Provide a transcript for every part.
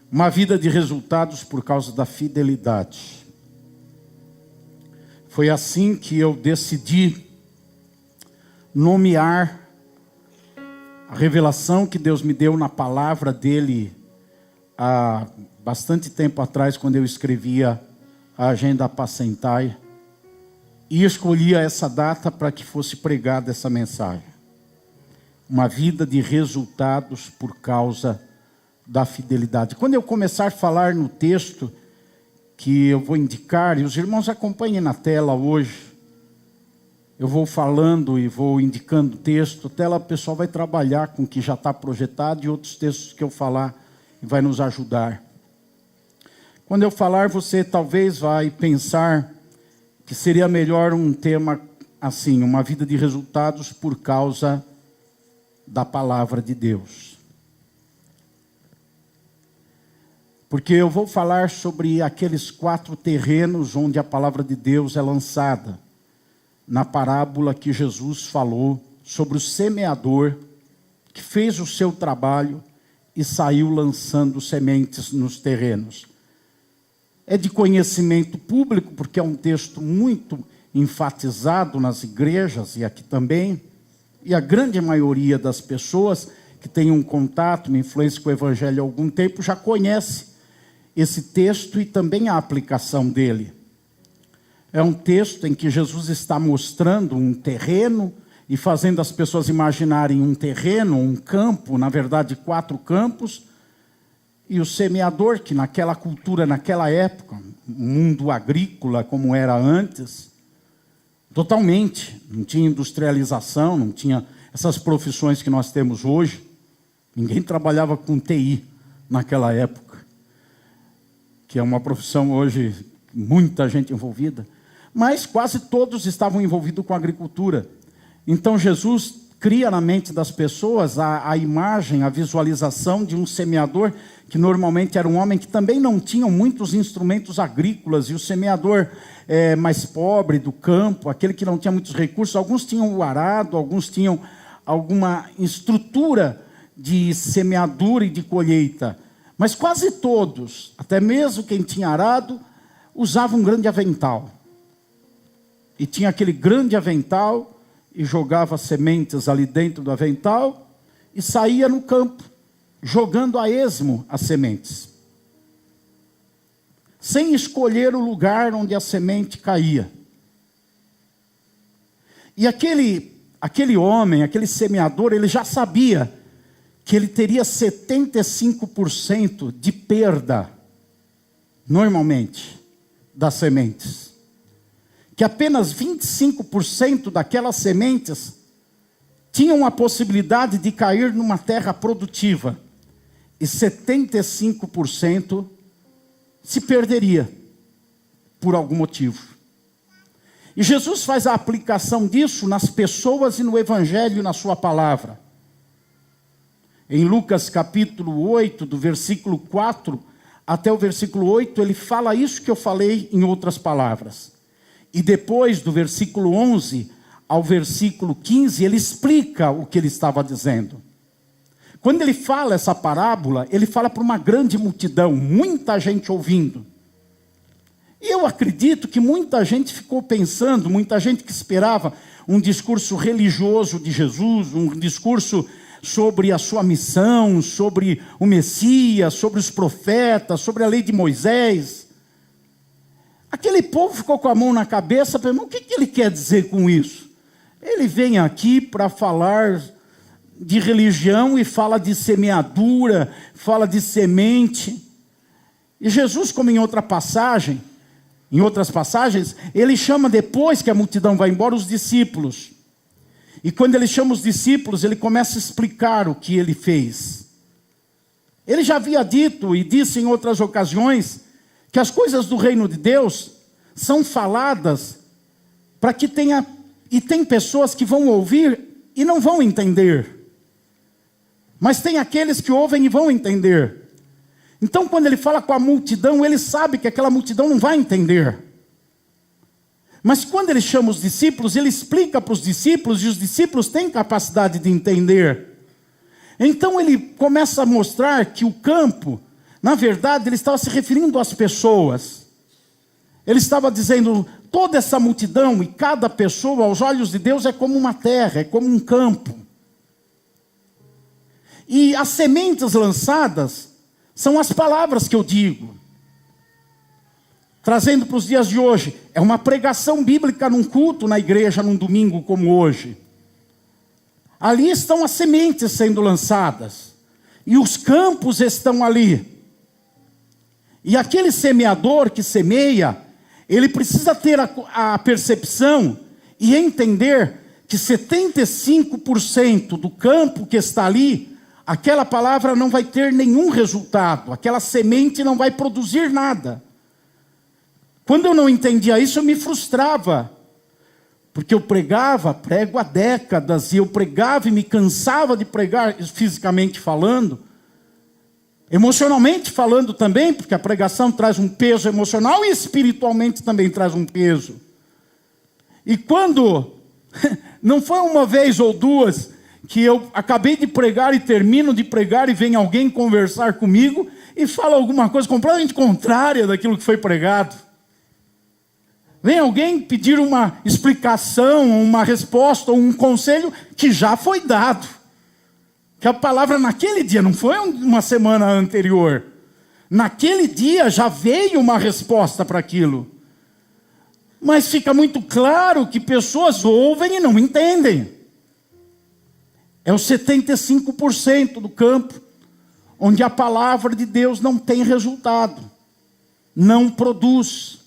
Uma vida de resultados por causa da fidelidade. Foi assim que eu decidi nomear a revelação que Deus me deu na palavra dele há bastante tempo atrás, quando eu escrevia a Agenda Apacentai, e escolhia essa data para que fosse pregada essa mensagem. Uma vida de resultados por causa da fidelidade. Quando eu começar a falar no texto que eu vou indicar, e os irmãos acompanhem na tela hoje, eu vou falando e vou indicando o texto, até lá o pessoal vai trabalhar com o que já está projetado e outros textos que eu falar e vai nos ajudar. Quando eu falar, você talvez vai pensar que seria melhor um tema assim, uma vida de resultados por causa da palavra de Deus. Porque eu vou falar sobre aqueles 4 terrenos onde a palavra de Deus é lançada. Na parábola que Jesus falou sobre o semeador que fez o seu trabalho e saiu lançando sementes nos terrenos. É de conhecimento público, porque é um texto muito enfatizado nas igrejas e aqui também. E a grande maioria das pessoas que tem um contato, uma influência com o Evangelho há algum tempo, já conhece esse texto e também a aplicação dele. É um texto em que Jesus está mostrando um terreno e fazendo as pessoas imaginarem um terreno, um campo, na verdade 4 campos, e o semeador, que naquela cultura, naquela época, mundo agrícola como era antes, totalmente, não tinha industrialização, não tinha essas profissões que nós temos hoje. Ninguém trabalhava com TI naquela época, que é uma profissão hoje, muita gente envolvida, mas quase todos estavam envolvidos com a agricultura. Então Jesus cria na mente das pessoas a imagem, a visualização de um semeador, que normalmente era um homem que também não tinha muitos instrumentos agrícolas, e o semeador mais pobre do campo, aquele que não tinha muitos recursos, alguns tinham o arado, alguns tinham alguma estrutura de semeadura e de colheita, mas quase todos, até mesmo quem tinha arado, usava um grande avental. E tinha aquele grande avental e jogava sementes ali dentro do avental e saía no campo, jogando a esmo as sementes, sem escolher o lugar onde a semente caía. E aquele homem, aquele semeador, ele já sabia que ele teria 75% de perda, normalmente, das sementes. Que apenas 25% daquelas sementes tinham a possibilidade de cair numa terra produtiva. E 75% se perderia por algum motivo. E Jesus faz a aplicação disso nas pessoas e no Evangelho, na sua palavra. Em Lucas capítulo 8, do versículo 4 até o versículo 8, ele fala isso que eu falei em outras palavras. E depois, do versículo 11 ao versículo 15, ele explica o que ele estava dizendo. Quando ele fala essa parábola, ele fala para uma grande multidão, muita gente ouvindo. E eu acredito que muita gente ficou pensando, muita gente que esperava um discurso religioso de Jesus, um discurso sobre a sua missão, sobre o Messias, sobre os profetas, sobre a lei de Moisés. Aquele povo ficou com a mão na cabeça, pensando, o que ele quer dizer com isso? Ele vem aqui para falar de religião e fala de semeadura, fala de semente. E Jesus, como em outras passagens, ele chama, depois que a multidão vai embora, os discípulos. E quando ele chama os discípulos, ele começa a explicar o que ele fez. Ele já havia dito e disse em outras ocasiões que as coisas do reino de Deus são faladas para que tenha, e tem pessoas que vão ouvir e não vão entender. Mas tem aqueles que ouvem e vão entender. Então, quando ele fala com a multidão, ele sabe que aquela multidão não vai entender. Mas quando ele chama os discípulos, ele explica para os discípulos, e os discípulos têm capacidade de entender. Então ele começa a mostrar que o campo, Na verdade, ele estava se referindo às pessoas. Ele estava dizendo, toda essa multidão e cada pessoa, aos olhos de Deus, é como uma terra, é como um campo. E as sementes lançadas são as palavras que eu digo. Trazendo para os dias de hoje, é uma pregação bíblica num culto na igreja, num domingo como hoje. Ali estão as sementes sendo lançadas. E os campos estão ali. E aquele semeador que semeia, ele precisa ter a percepção e entender que 75% do campo que está ali, aquela palavra não vai ter nenhum resultado, aquela semente não vai produzir nada. Quando eu não entendia isso, eu me frustrava, porque eu prego há décadas, e eu pregava e me cansava de pregar, fisicamente falando, emocionalmente falando também, porque a pregação traz um peso emocional e espiritualmente também traz um peso. E quando, não foi uma vez ou duas, que eu acabei de pregar e termino de pregar e vem alguém conversar comigo e fala alguma coisa completamente contrária daquilo que foi pregado. Vem alguém pedir uma explicação, uma resposta, ou um conselho que já foi dado. Que a palavra naquele dia, não foi uma semana anterior. Naquele dia já veio uma resposta para aquilo. Mas fica muito claro que pessoas ouvem e não entendem. É os 75% do campo onde a palavra de Deus não tem resultado, não produz.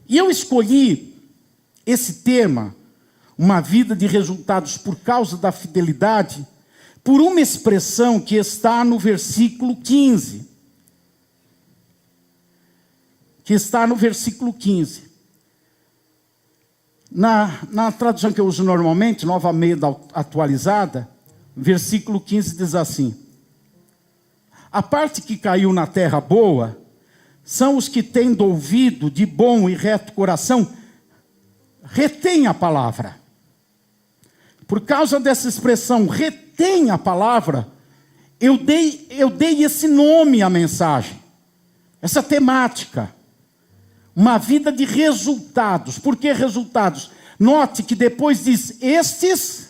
E eu escolhi esse tema, uma vida de resultados por causa da fidelidade, por uma expressão que está no versículo 15. Que está no versículo 15. Na tradução que eu uso normalmente, Nova Almeida atualizada, versículo 15 diz assim: a parte que caiu na terra boa, são os que, tendo ouvido de bom e reto coração, retém a palavra. Por causa dessa expressão, retém a palavra, eu dei esse nome à mensagem, essa temática. Uma vida de resultados. Por que resultados? Note que depois diz, estes,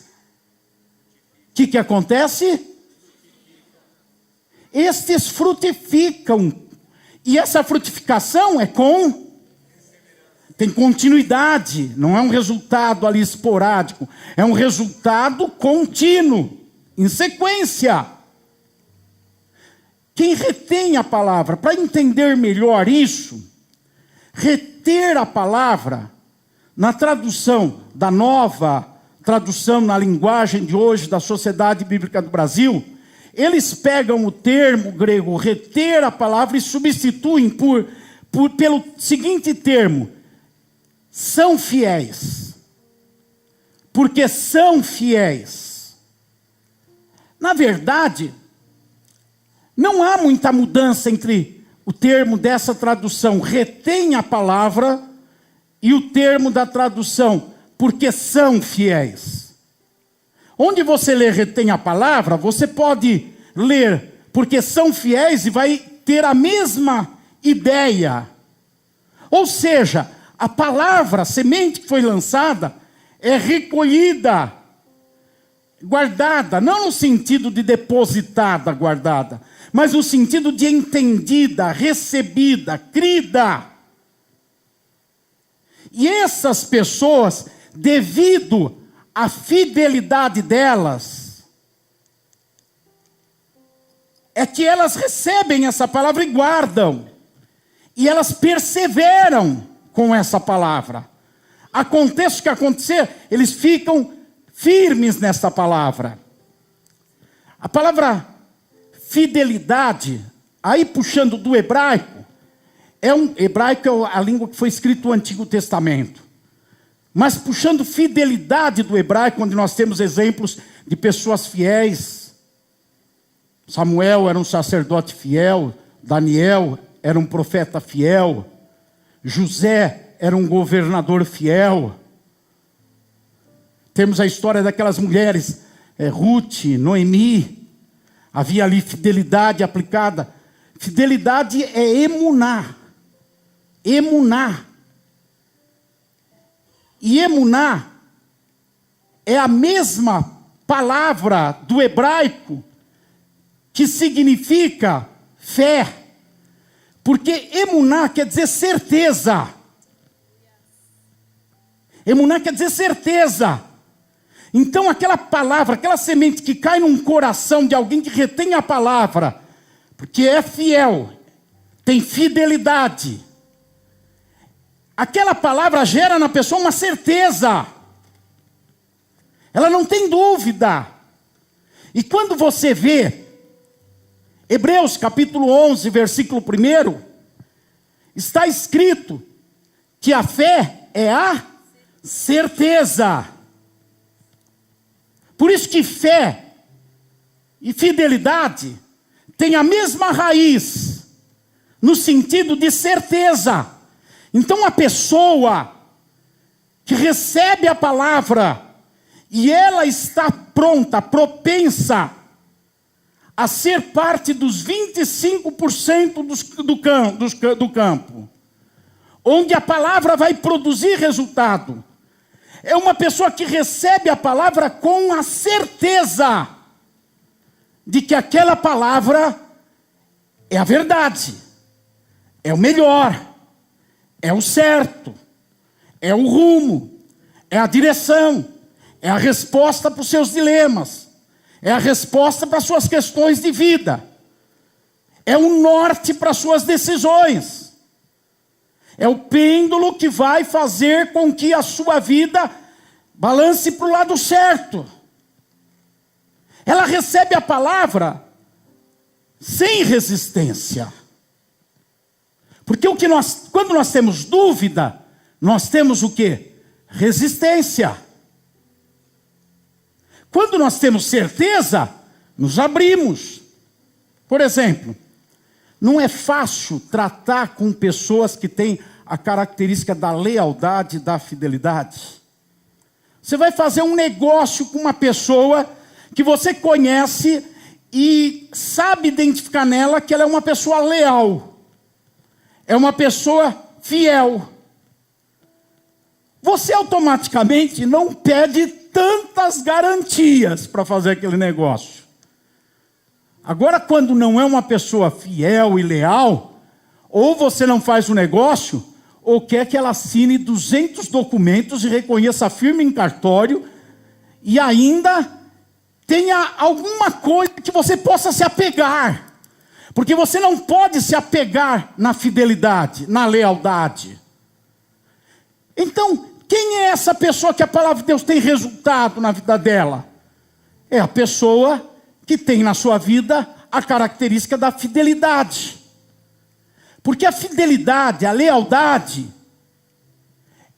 o que acontece? Estes frutificam. E essa frutificação tem continuidade, não é um resultado ali esporádico, é um resultado contínuo, em sequência. Quem retém a palavra, para entender melhor isso, reter a palavra, na tradução da nova tradução na linguagem de hoje da Sociedade Bíblica do Brasil, eles pegam o termo grego reter a palavra e substituem pelo seguinte termo: são fiéis. Porque são fiéis. Na verdade, não há muita mudança entre o termo dessa tradução, retém a palavra, e o termo da tradução, porque são fiéis. Onde você lê retém a palavra, você pode ler porque são fiéis e vai ter a mesma ideia. Ou seja, a palavra, a semente que foi lançada, é recolhida, guardada, não no sentido de depositada, guardada, mas no sentido de entendida, recebida, crida. E essas pessoas, devido à fidelidade delas, é que elas recebem essa palavra e guardam. E elas perseveram com essa palavra. Aconteça o que acontecer, eles ficam firmes nessa palavra. A palavra fidelidade, aí puxando do hebraico, hebraico é a língua que foi escrita no Antigo Testamento. Mas puxando fidelidade do hebraico, onde nós temos exemplos de pessoas fiéis. Samuel era um sacerdote fiel, Daniel era um profeta fiel, José era um governador fiel. Temos a história daquelas mulheres, Ruth, Noemi, Havia ali fidelidade aplicada. Fidelidade é emuná. Emuná. E emuná é a mesma palavra do hebraico que significa fé. Porque emuná quer dizer certeza. Emuná quer dizer certeza. Então aquela palavra, aquela semente que cai num coração de alguém que retém a palavra, porque é fiel, tem fidelidade, aquela palavra gera na pessoa uma certeza. Ela não tem dúvida. E quando você vê Hebreus capítulo 11, versículo 1, está escrito que a fé é a certeza. Por isso que fé e fidelidade têm a mesma raiz, no sentido de certeza. Então a pessoa que recebe a palavra e ela está pronta, propensa a ser parte dos 25% do campo, onde a palavra vai produzir resultado. É uma pessoa que recebe a palavra com a certeza de que aquela palavra é a verdade, é o melhor, é o certo, é o rumo, é a direção, é a resposta para os seus dilemas, é a resposta para as suas questões de vida, é o norte para as suas decisões, é o pêndulo que vai fazer com que a sua vida balance para o lado certo. Ela recebe a palavra sem resistência. Porque quando nós temos dúvida, nós temos o quê? Resistência. Quando nós temos certeza, nos abrimos. Por exemplo, não é fácil tratar com pessoas que têm a característica da lealdade e da fidelidade. Você vai fazer um negócio com uma pessoa que você conhece e sabe identificar nela que ela é uma pessoa leal, é uma pessoa fiel. Você automaticamente não pede tantas garantias para fazer aquele negócio. Agora, quando não é uma pessoa fiel e leal, ou você não faz o negócio, ou quer que ela assine 200 documentos e reconheça firme em cartório, e ainda tenha alguma coisa que você possa se apegar. Porque você não pode se apegar na fidelidade, na lealdade. Então, quem é essa pessoa que a palavra de Deus tem resultado na vida dela? É a pessoa que tem na sua vida a característica da fidelidade. Porque a fidelidade, a lealdade,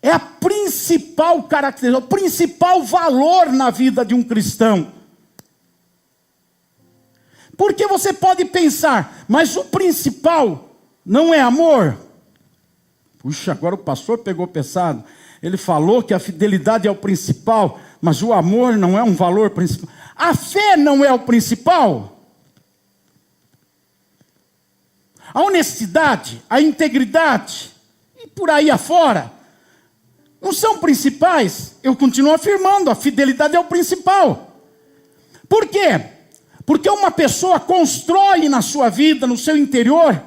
é a principal característica, o principal valor na vida de um cristão. Porque você pode pensar, mas o principal não é amor? Puxa, agora o pastor pegou pesado. Ele falou que a fidelidade é o principal, mas o amor não é um valor principal. A fé não é o principal? A honestidade, a integridade, e por aí afora, não são principais? Eu continuo afirmando, a fidelidade é o principal. Por quê? Porque uma pessoa constrói na sua vida, no seu interior,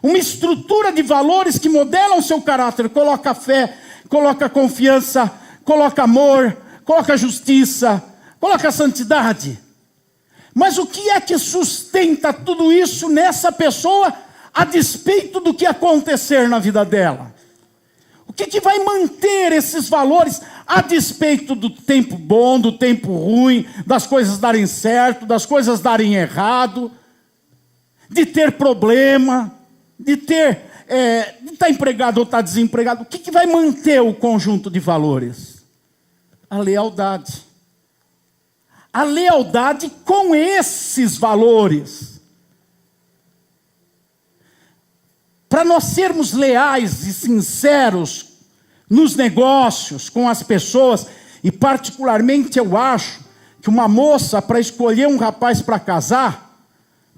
uma estrutura de valores que modelam o seu caráter. Coloca fé, coloca confiança, coloca amor, coloca justiça, coloca santidade. Mas o que é que sustenta tudo isso nessa pessoa, a despeito do que acontecer na vida dela? O que vai manter esses valores a despeito do tempo bom, do tempo ruim, das coisas darem certo, das coisas darem errado, de ter problema, de estar empregado ou estar desempregado? O que vai manter o conjunto de valores? A lealdade. A lealdade com esses valores. Para nós sermos leais e sinceros nos negócios, com as pessoas, e particularmente eu acho que uma moça, para escolher um rapaz para casar,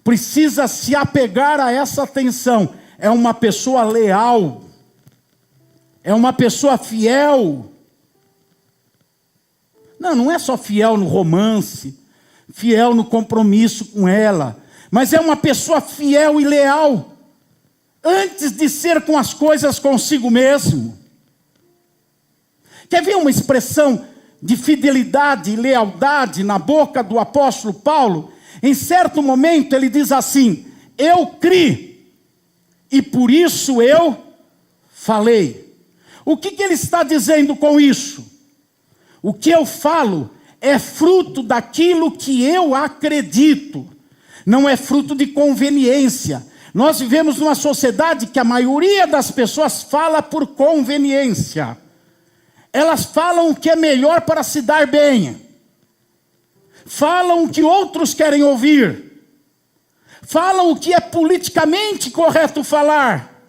precisa se apegar a essa atenção. É uma pessoa leal, é uma pessoa fiel. Não é só fiel no romance, fiel no compromisso com ela, mas é uma pessoa fiel e leal, antes de ser com as coisas consigo mesmo. Quer ver uma expressão de fidelidade e lealdade na boca do apóstolo Paulo? Em certo momento ele diz assim: eu criei, e por isso eu falei. O que ele está dizendo com isso? O que eu falo é fruto daquilo que eu acredito, não é fruto de conveniência. Nós vivemos numa sociedade que a maioria das pessoas fala por conveniência. Elas falam o que é melhor para se dar bem. Falam o que outros querem ouvir. Falam o que é politicamente correto falar.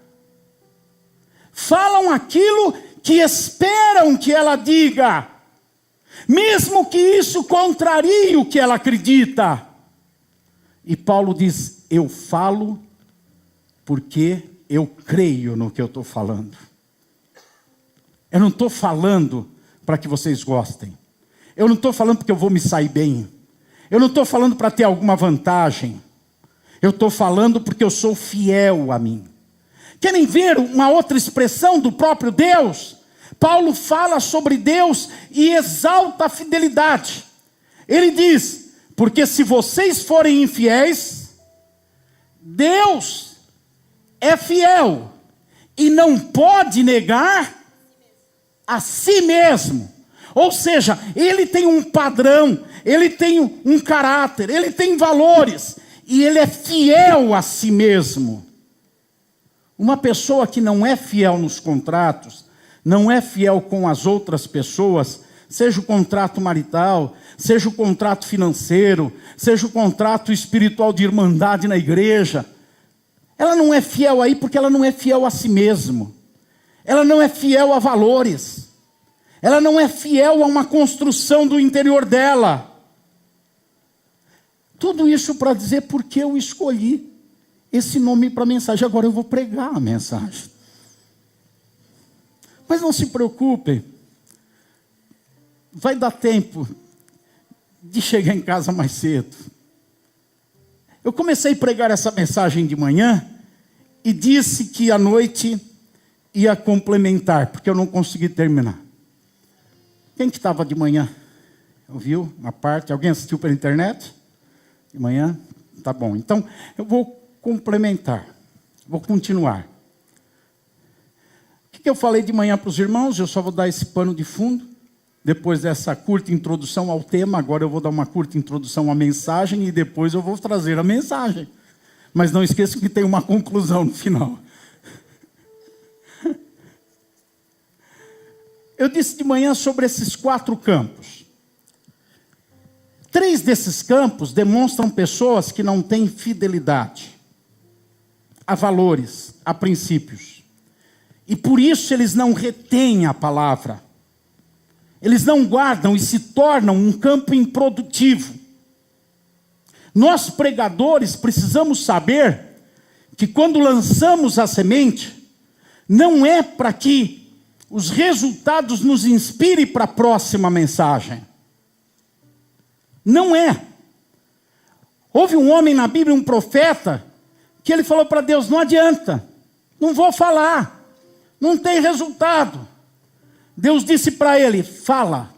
Falam aquilo que esperam que ela diga, mesmo que isso contrarie o que ela acredita. E Paulo diz: eu falo porque eu creio no que eu estou falando. Eu não estou falando para que vocês gostem. Eu não estou falando porque eu vou me sair bem. Eu não estou falando para ter alguma vantagem. Eu estou falando porque eu sou fiel a mim. Querem ver uma outra expressão do próprio Deus? Paulo fala sobre Deus e exalta a fidelidade. Ele diz: porque se vocês forem infiéis, Deus é fiel e não pode negar a si mesmo. Ou seja, ele tem um padrão, ele tem um caráter, ele tem valores, e ele é fiel a si mesmo. Uma pessoa que não é fiel nos contratos, não é fiel com as outras pessoas, seja o contrato marital, seja o contrato financeiro, seja o contrato espiritual de irmandade na igreja, ela não é fiel aí porque ela não é fiel a si mesmo. Ela não é fiel a valores. Ela não é fiel a uma construção do interior dela. Tudo isso para dizer porque eu escolhi esse nome para a mensagem. Agora eu vou pregar a mensagem. Mas não se preocupem. Vai dar tempo de chegar em casa mais cedo. Eu comecei a pregar essa mensagem de manhã e disse que à noite ia complementar, porque eu não consegui terminar. Quem que estava de manhã? Ouviu uma parte? Alguém assistiu pela internet? De manhã? Tá bom. Então, eu vou complementar. Vou continuar. O que eu falei de manhã para os irmãos? Eu só vou dar esse pano de fundo. Depois dessa curta introdução ao tema, agora eu vou dar uma curta introdução à mensagem e depois eu vou trazer a mensagem. Mas não esqueçam que tem uma conclusão no final. Eu disse de manhã sobre esses 4 campos. 3 desses campos demonstram pessoas que não têm fidelidade a valores, a princípios. E por isso eles não retêm a palavra. Eles não guardam e se tornam um campo improdutivo. Nós pregadores precisamos saber que quando lançamos a semente, não é para que os resultados nos inspirem para a próxima mensagem. Não é. Houve um homem na Bíblia, um profeta, que ele falou para Deus: não adianta, não vou falar, não tem resultado. Deus disse para ele: fala,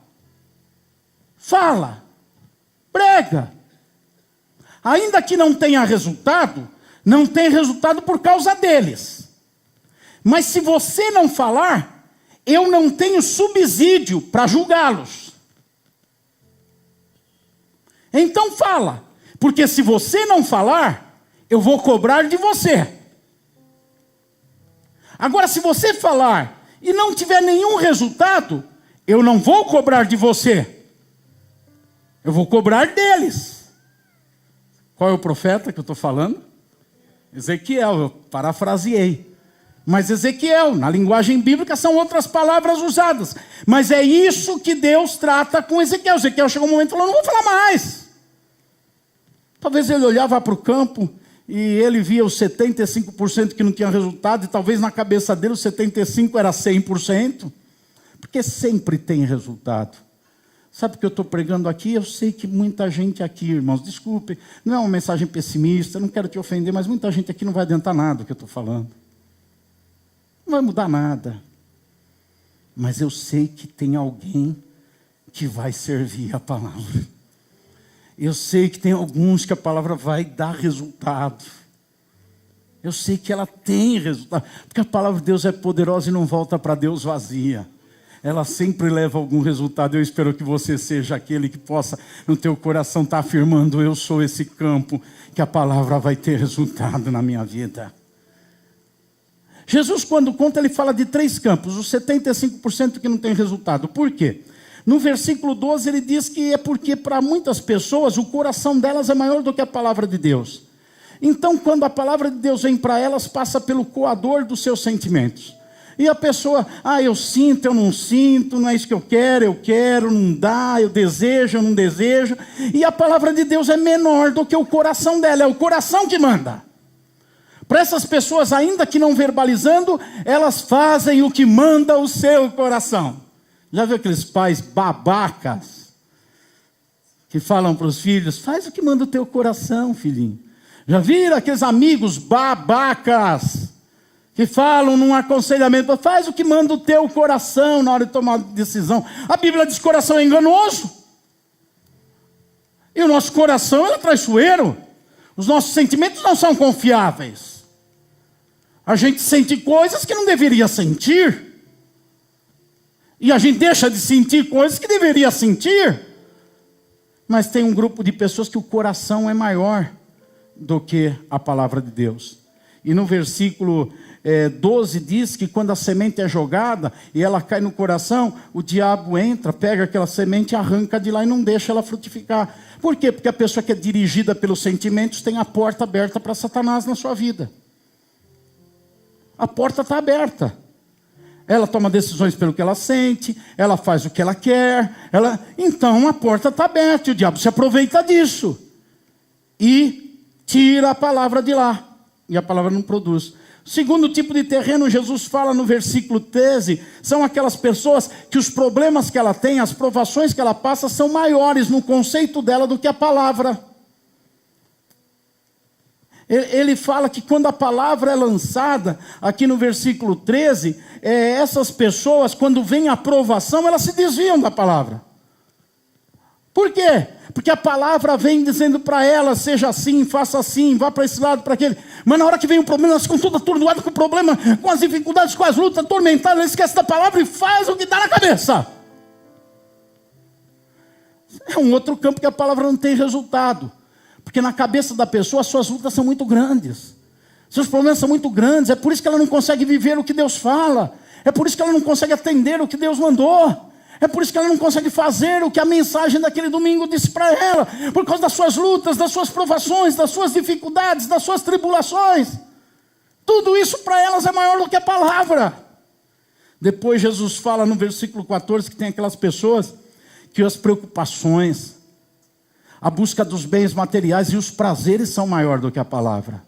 prega. Ainda que não tenha resultado, não tem resultado por causa deles. Mas se você não falar, eu não tenho subsídio para julgá-los. Então fala, porque se você não falar, eu vou cobrar de você. Agora, se você falar e não tiver nenhum resultado, eu não vou cobrar de você. Eu vou cobrar deles. Qual é o profeta que eu estou falando? Ezequiel, eu parafraseei. Mas Ezequiel, na linguagem bíblica, são outras palavras usadas. Mas é isso que Deus trata com Ezequiel. Ezequiel chegou um momento e falou: não vou falar mais. Talvez ele olhava para o campo e ele via os 75% que não tinha resultado, e talvez na cabeça dele os 75% era 100%, porque sempre tem resultado. Sabe o que eu estou pregando aqui? Eu sei que muita gente aqui, irmãos, desculpe, não é uma mensagem pessimista, não quero te ofender, mas muita gente aqui não vai adiantar nada o que eu estou falando. Não vai mudar nada. Mas eu sei que tem alguém que vai servir a palavra. Eu sei que tem alguns que a palavra vai dar resultado. Eu sei que ela tem resultado, porque a palavra de Deus é poderosa e não volta para Deus vazia. Ela sempre leva algum resultado. Eu espero que você seja aquele que possa, no teu coração, estar afirmando: eu sou esse campo, que a palavra vai ter resultado na minha vida. Jesus, quando conta, ele fala de 3 campos, os 75% que não tem resultado. Por quê? No versículo 12 ele diz que é porque para muitas pessoas o coração delas é maior do que a palavra de Deus. Então, quando a palavra de Deus vem para elas, passa pelo coador dos seus sentimentos. E a pessoa, eu sinto, eu não sinto, não é isso que eu quero, não dá, eu desejo, eu não desejo. E a palavra de Deus é menor do que o coração dela, é o coração que manda. Para essas pessoas, ainda que não verbalizando, elas fazem o que manda o seu coração. Já viu aqueles pais babacas que falam para os filhos: faz o que manda o teu coração, filhinho. Já viram aqueles amigos babacas que falam num aconselhamento: faz o que manda o teu coração na hora de tomar decisão. A Bíblia diz que o coração é enganoso. E o nosso coração é traiçoeiro. Os nossos sentimentos não são confiáveis. A gente sente coisas que não deveria sentir. E a gente deixa de sentir coisas que deveria sentir. Mas tem um grupo de pessoas que o coração é maior do que a palavra de Deus. E no versículo 12 diz que quando a semente é jogada e ela cai no coração, o diabo entra, pega aquela semente, arranca de lá e não deixa ela frutificar. Por quê? Porque a pessoa que é dirigida pelos sentimentos tem a porta aberta para Satanás na sua vida. A porta está aberta. Ela toma decisões pelo que ela sente, ela faz o que ela quer, então a porta está aberta e o diabo se aproveita disso. E tira a palavra de lá. E a palavra não produz. Segundo tipo de terreno, Jesus fala no versículo 13, são aquelas pessoas que os problemas que ela tem, as provações que ela passa, são maiores no conceito dela do que a palavra. Ele fala que quando a palavra é lançada, aqui no versículo 13, essas pessoas, quando vem a provação, elas se desviam da palavra. Por quê? Porque a palavra vem dizendo para elas: seja assim, faça assim, vá para esse lado, para aquele. Mas na hora que vem o problema, elas ficam todas atordoadas com o problema, com as dificuldades, com as lutas, atormentadas, elas esquecem da palavra e faz o que dá na cabeça. É um outro campo que a palavra não tem resultado. Porque na cabeça da pessoa, as suas lutas são muito grandes. Seus problemas são muito grandes. É por isso que ela não consegue viver o que Deus fala. É por isso que ela não consegue atender o que Deus mandou. É por isso que ela não consegue fazer o que a mensagem daquele domingo disse para ela. Por causa das suas lutas, das suas provações, das suas dificuldades, das suas tribulações. Tudo isso para elas é maior do que a palavra. Depois Jesus fala no versículo 14 que tem aquelas pessoas que as preocupações, a busca dos bens materiais e os prazeres são maior do que a palavra.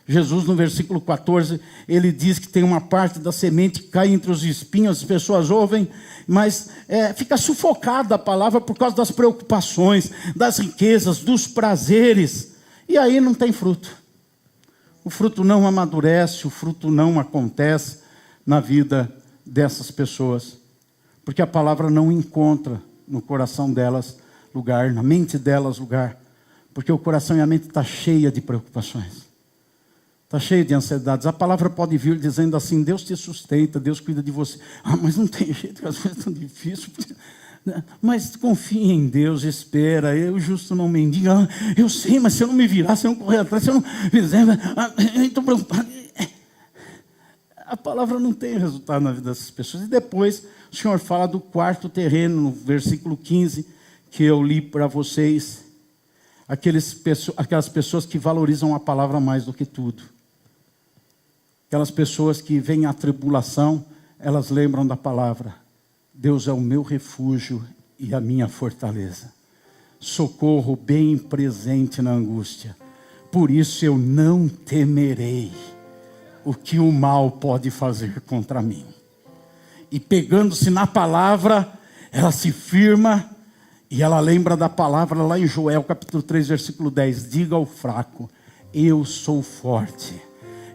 Jesus, no versículo 14, ele diz que tem uma parte da semente que cai entre os espinhos, as pessoas ouvem, mas fica sufocada a palavra por causa das preocupações, das riquezas, dos prazeres, e aí não tem fruto. O fruto não amadurece, o fruto não acontece na vida dessas pessoas, porque a palavra não encontra no coração delas lugar, na mente delas lugar, porque o coração e a mente está cheia de preocupações. Está cheio de ansiedades. A palavra pode vir dizendo assim: Deus te sustenta, Deus cuida de você. Mas não tem jeito, as coisas são difíceis. Mas confia em Deus, espera. Eu justo não mendiga. Eu sei, mas se eu não me virar, se eu não correr atrás, se eu não fizer, eu estou preocupado. A palavra não tem resultado na vida dessas pessoas. E depois o Senhor fala do quarto terreno, no versículo 15, que eu li para vocês. Aquelas pessoas que valorizam a palavra mais do que tudo. Aquelas pessoas que veem a tribulação, elas lembram da palavra. Deus é o meu refúgio e a minha fortaleza. socorro bem presente na angústia. Por isso eu não temerei o que o mal pode fazer contra mim. E pegando-se na palavra, ela se firma e ela lembra da palavra lá em Joel capítulo 3, versículo 10. Diga ao fraco, eu sou forte.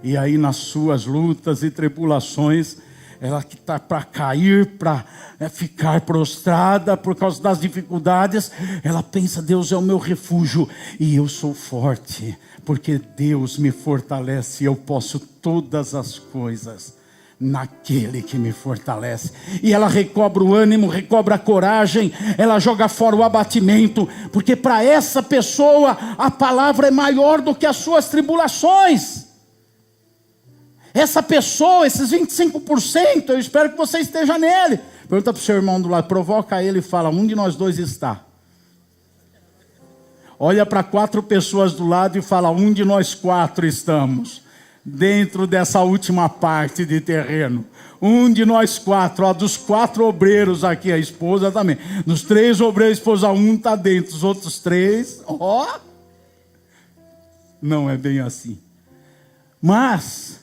E aí nas suas lutas e tribulações, ela que está para cair, para ficar prostrada por causa das dificuldades, ela pensa, Deus é o meu refúgio e eu sou forte, porque Deus me fortalece e eu posso todas as coisas naquele que me fortalece. E ela recobra o ânimo, recobra a coragem, ela joga fora o abatimento, porque para essa pessoa a palavra é maior do que as suas tribulações. Essa pessoa, esses 25%, eu espero que você esteja nele. Pergunta para o seu irmão do lado, provoca ele e fala, um de nós dois está. Olha para 4 pessoas do lado e fala, um de nós 4 estamos dentro dessa última parte de terreno. Um de nós 4, ó, dos 4 obreiros aqui, a esposa também. Dos 3 obreiros, a esposa, um está dentro, os outros 3, ó. Não é bem assim. Mas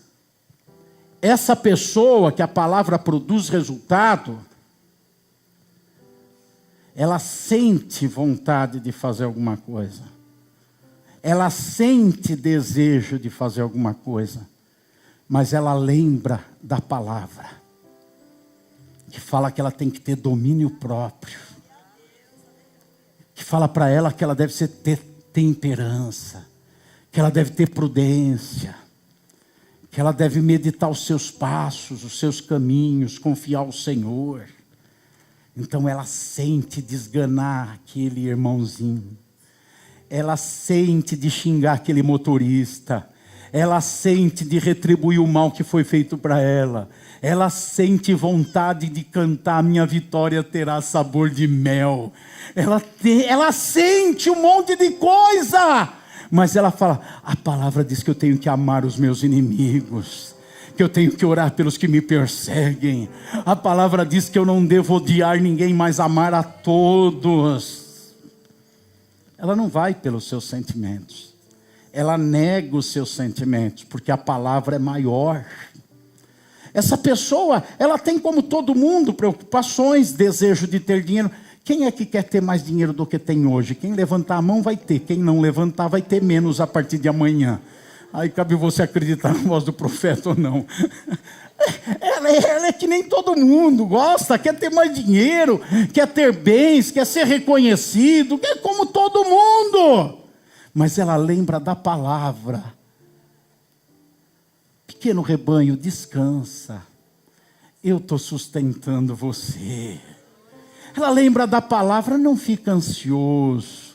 essa pessoa que a palavra produz resultado, ela sente vontade de fazer alguma coisa. Ela sente desejo de fazer alguma coisa. Mas ela lembra da palavra, que fala que ela tem que ter domínio próprio. Que fala para ela que ela deve ter temperança. Que ela deve ter prudência. Que ela deve meditar os seus passos, os seus caminhos, confiar ao Senhor. Então ela sente desganar aquele irmãozinho. Ela sente de xingar aquele motorista. Ela sente de retribuir o mal que foi feito para ela. Ela sente vontade de cantar, minha vitória terá sabor de mel. Ela sente um monte de coisa. Mas ela fala, a palavra diz que eu tenho que amar os meus inimigos, que eu tenho que orar pelos que me perseguem. A palavra diz que eu não devo odiar ninguém, mas amar a todos. Ela não vai pelos seus sentimentos. Ela nega os seus sentimentos, porque a palavra é maior. Essa pessoa, ela tem como todo mundo preocupações, desejo de ter dinheiro. Quem é que quer ter mais dinheiro do que tem hoje? Quem levantar a mão vai ter. Quem não levantar vai ter menos a partir de amanhã. Aí cabe você acreditar na voz do profeta ou não. Ela é que nem todo mundo. Gosta, quer ter mais dinheiro, quer ter bens, quer ser reconhecido. Quer como todo mundo. Mas ela lembra da palavra. Pequeno rebanho, descansa. Eu estou sustentando você. Ela lembra da palavra, não fica ansioso.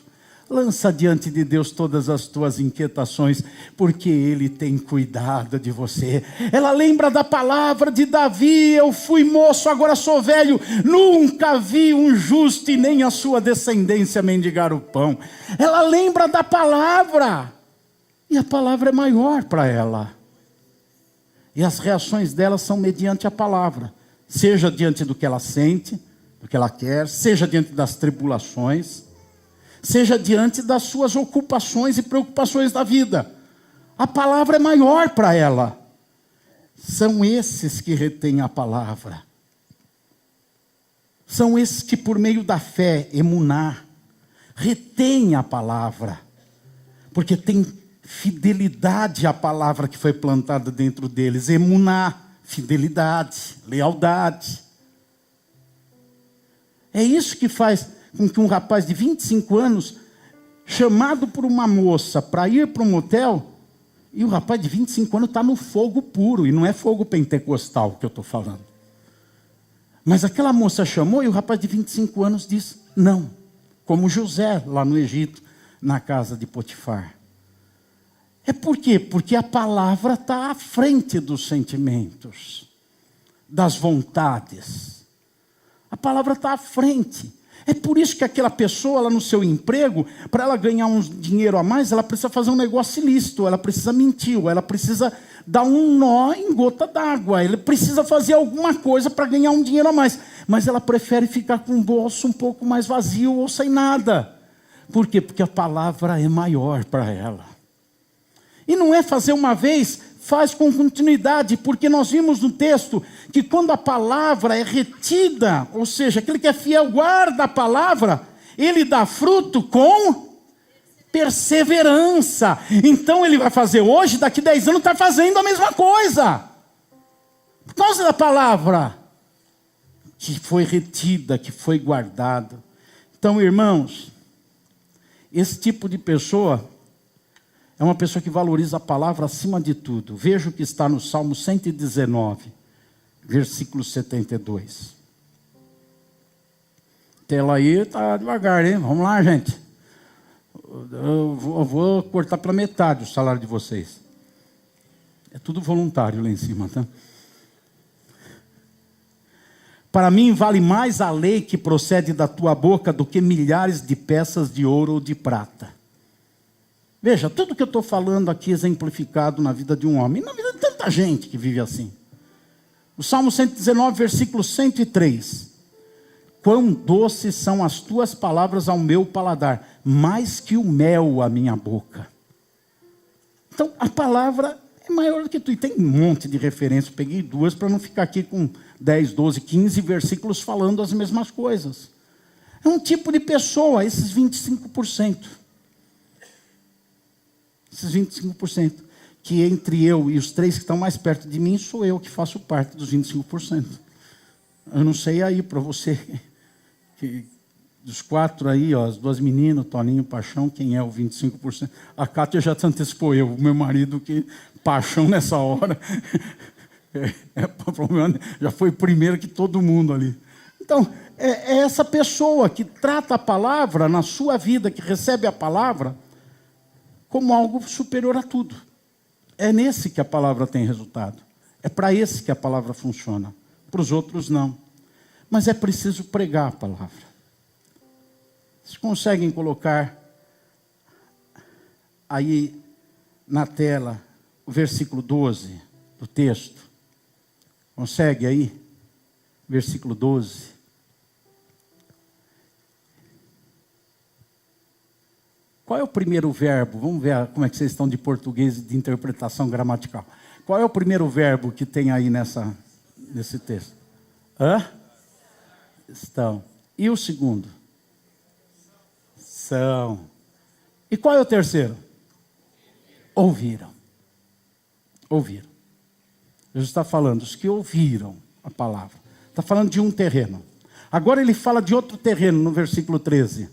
Lança diante de Deus todas as tuas inquietações, porque Ele tem cuidado de você. Ela lembra da palavra de Davi, eu fui moço, agora sou velho. Nunca vi um justo e nem a sua descendência mendigar o pão. Ela lembra da palavra. E a palavra é maior para ela. E as reações dela são mediante a palavra. Seja diante do que ela sente, do que ela quer, seja diante das tribulações, seja diante das suas ocupações e preocupações da vida. A palavra é maior para ela. São esses que retêm a palavra. São esses que por meio da fé, emuná, retêm a palavra. Porque tem fidelidade à palavra que foi plantada dentro deles. Emuná, fidelidade, lealdade. É isso que faz com que um rapaz de 25 anos, chamado por uma moça para ir para um motel, e o rapaz de 25 anos está no fogo puro, e não é fogo pentecostal que eu estou falando. Mas aquela moça chamou e o rapaz de 25 anos disse não, como José lá no Egito, na casa de Potifar. É por quê? Porque a palavra está à frente dos sentimentos, das vontades. A palavra está à frente. É por isso que aquela pessoa, lá no seu emprego, para ela ganhar um dinheiro a mais, ela precisa fazer um negócio ilícito, ela precisa mentir, ou ela precisa dar um nó em gota d'água, ela precisa fazer alguma coisa para ganhar um dinheiro a mais. Mas ela prefere ficar com o bolso um pouco mais vazio ou sem nada. Por quê? Porque a palavra é maior para ela. E não é fazer uma vez, faz com continuidade, porque nós vimos no texto que quando a palavra é retida, ou seja, aquele que é fiel guarda a palavra, ele dá fruto com perseverança. Então ele vai fazer hoje, daqui 10 anos está fazendo a mesma coisa. Por causa da palavra que foi retida, que foi guardada. Então, irmãos, esse tipo de pessoa é uma pessoa que valoriza a palavra acima de tudo. Veja o que está no Salmo 119, versículo 72. Tela aí, está devagar, hein? Vamos lá, gente. Eu vou cortar pela metade o salário de vocês. É tudo voluntário lá em cima, tá? Para mim vale mais a lei que procede da tua boca do que milhares de peças de ouro ou de prata. Veja, tudo que eu estou falando aqui é exemplificado na vida de um homem, e na vida de tanta gente que vive assim. O Salmo 119, versículo 103. Quão doces são as tuas palavras ao meu paladar, mais que o mel à minha boca. Então, a palavra é maior do que tu. E tem um monte de referências, eu peguei duas para não ficar aqui com 10, 12, 15 versículos falando as mesmas coisas. É um tipo de pessoa, esses 25%. Esses 25%. Que entre eu e os 3 que estão mais perto de mim, sou eu que faço parte dos 25%. Eu não sei aí para você, dos 4 aí, ó, as 2 meninas, Toninho, Paixão, quem é o 25%? A Cátia já te antecipou, eu, o meu marido, que Paixão nessa hora, já foi primeiro que todo mundo ali. Então, é essa pessoa que trata a palavra na sua vida, que recebe a palavra, como algo superior a tudo. É nesse que a palavra tem resultado. É para esse que a palavra funciona. Para os outros, não. Mas é preciso pregar a palavra. Vocês conseguem colocar aí na tela o versículo 12 do texto? Consegue aí? Versículo 12. Qual é o primeiro verbo? Vamos ver como é que vocês estão de português e de interpretação gramatical. Qual é o primeiro verbo que tem aí nesse texto? Hã? Estão. E o segundo? São. E qual é o terceiro? Ouviram. Ouviram. Jesus está falando, os que ouviram a palavra. Está falando de um terreno. Agora ele fala de outro terreno no versículo 13.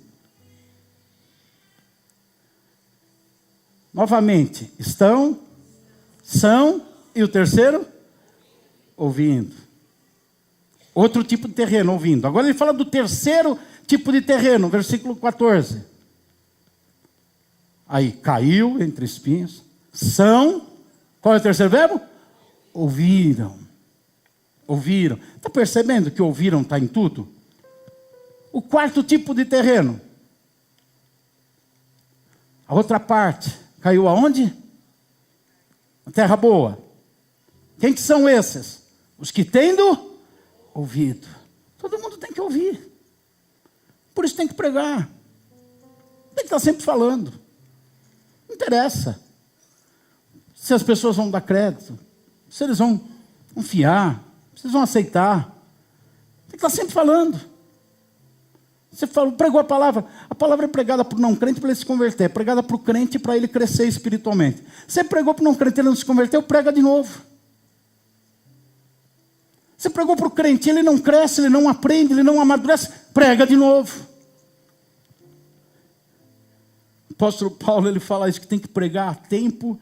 Novamente, estão, são, e o terceiro? Ouvindo. Outro tipo de terreno, ouvindo. Agora ele fala do terceiro tipo de terreno, versículo 14. Aí, caiu entre espinhos. São, qual é o terceiro verbo? Ouviram. Ouviram. Está percebendo que ouviram está em tudo? O quarto tipo de terreno. A outra parte. Caiu aonde? Na terra boa. Quem que são esses? Os que tendo ouvido. Todo mundo tem que ouvir. Por isso tem que pregar. Tem que estar sempre falando. Não interessa se as pessoas vão dar crédito, se eles vão confiar, se eles vão aceitar. Tem que estar sempre falando. Você pregou a palavra é pregada para o não crente para ele se converter, é pregada para o crente para ele crescer espiritualmente. Você pregou para o não crente, ele não se converteu, prega de novo. Você pregou para o crente, ele não cresce, ele não aprende, ele não amadurece, prega de novo. O apóstolo Paulo, ele fala isso, que tem que pregar a tempo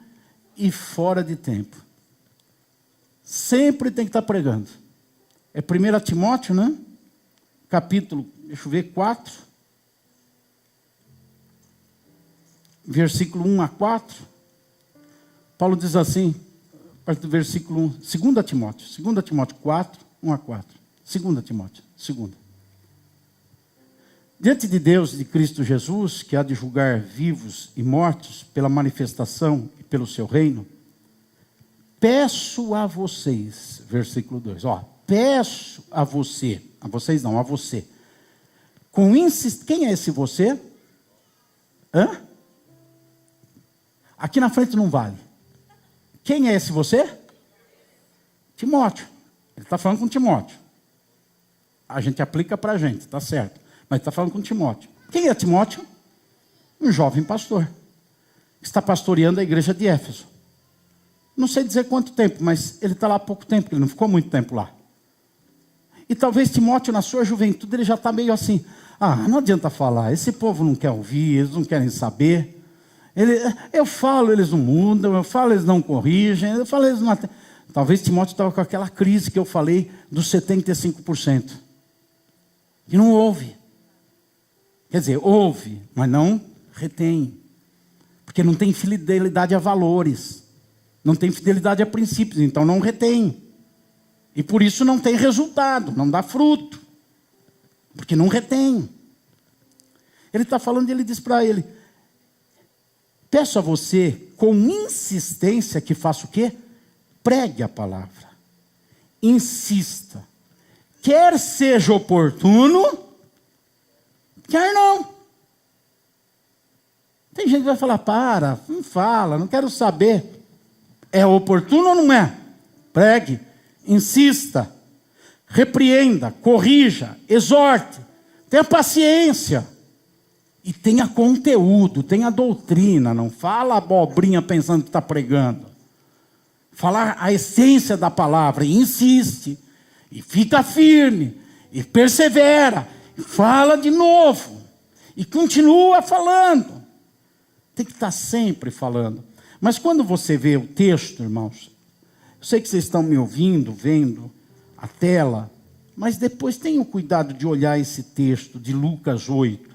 e fora de tempo. Sempre tem que estar pregando. É 1 Timóteo, né? Capítulo, deixa eu ver, 4. Versículo 1 a 4. Paulo diz assim, a partir do versículo 1, 2 Timóteo 4, 1 a 4. 2 Timóteo, 2. Diante de Deus e de Cristo Jesus, que há de julgar vivos e mortos pela manifestação e pelo seu reino, peço a vocês, versículo 2, peço a você, a vocês não, a você, com insistência, quem é esse você? Hã? Aqui na frente não vale. Quem é esse você? Timóteo. Ele está falando com Timóteo. A gente aplica para a gente, tá certo. Mas está falando com Timóteo. Quem é Timóteo? Um jovem pastor. Que está pastoreando a igreja de Éfeso. Não sei dizer quanto tempo, mas ele está lá há pouco tempo. Ele não ficou muito tempo lá. E talvez Timóteo, na sua juventude, ele já está meio assim. Não adianta falar. Esse povo não quer ouvir, eles não querem saber. Eu falo, eles não mudam. Eu falo, eles não corrigem. Eu falo, eles não... Talvez Timóteo estava com aquela crise que eu falei dos 75%. E não ouve. Quer dizer, ouve, mas não retém. Porque não tem fidelidade a valores. Não tem fidelidade a princípios, então não retém. E por isso não tem resultado, não dá fruto. Porque não retém. Ele está falando e ele diz para ele: peço a você, com insistência, que faça o quê? Pregue a palavra. Insista. Quer seja oportuno, quer não. Tem gente que vai falar, não fala, não quero saber. É oportuno ou não é? Pregue, insista, repreenda, corrija, exorte, tenha paciência. E tenha conteúdo, tenha doutrina, não fala abobrinha pensando que está pregando. Falar a essência da palavra, e insiste, e fica firme, e persevera, e fala de novo, e continua falando. Tem que estar sempre falando. Mas quando você vê o texto, irmãos, eu sei que vocês estão me ouvindo, vendo a tela, mas depois tenham cuidado de olhar esse texto de Lucas 8,